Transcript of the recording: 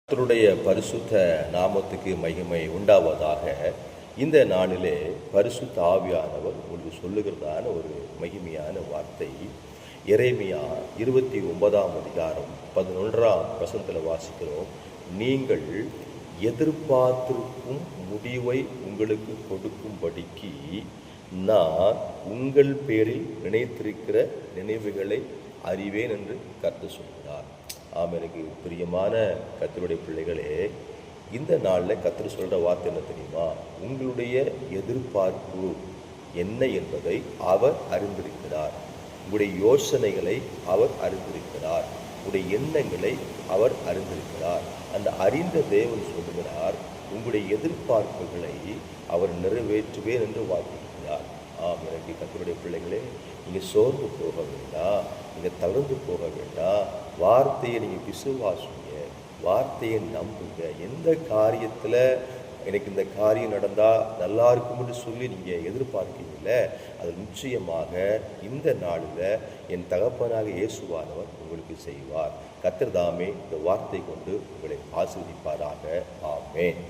கர்த்தருடைய பரிசுத்த நாமத்துக்கு மகிமை உண்டாவதாக. இந்த நாளிலே பரிசுத்த ஆவியானவர் உங்களுக்கு சொல்லுகிறதான ஒரு மகிமையான வார்த்தை எரேமியா 29ஆம் அதிகாரம் 11ஆம் வசனத்தில் வாசிக்கிறோம். நீங்கள் எதிர்பார்த்திருக்கும் முடிவை உங்களுக்கு கொடுக்கும்படிக்கு நான் உங்கள் பேரில் நினைத்திருக்கிற நினைவுகளை அறிவேன் என்று கர்த்தர் சொல்கிறார். எனக்கு பிரியமான கர்த்தருடைய பிள்ளைகளே, இந்த நாளில் கர்த்தர் சொல்கிற வார்த்தை என்ன தெரியுமா? உங்களுடைய எதிர்பார்ப்பு என்ன என்பதை அவர் அறிந்திருக்கிறார். உங்களுடைய யோசனைகளை அவர் அறிந்திருக்கிறார். உங்களுடைய எண்ணங்களை அவர் அறிந்திருக்கிறார். அந்த அறிந்த தேவன் சொல்லுகிறார், உங்களுடைய எதிர்பார்ப்புகளை அவர் நிறைவேற்றுவேன் என்று வாக்களிக்கிறார். எனக்கு கர்த்தருடைய பிள்ளைகளே, நீங்கள் சோர்ந்து போக வேண்டாம், நீங்கள் தளர்ந்து போக வேண்டாம். வார்த்தையை நீங்கள் விசுவாசிங்க, வார்த்தையை நம்புங்க. எந்த காரியத்தில் எனக்கு இந்த காரியம் நடந்தால் நல்லா இருக்கும்னு சொல்லி நீங்கள் எதிர்பார்க்கிறீங்கள, அது நிச்சயமாக இந்த நாளில் என் தகப்பனாக இயேசுவானவர் உங்களுக்கு செய்வார். கர்த்தர் தாமே இந்த வார்த்தை கொண்டு உங்களை ஆசீர்வதிப்பாராக. ஆமென்.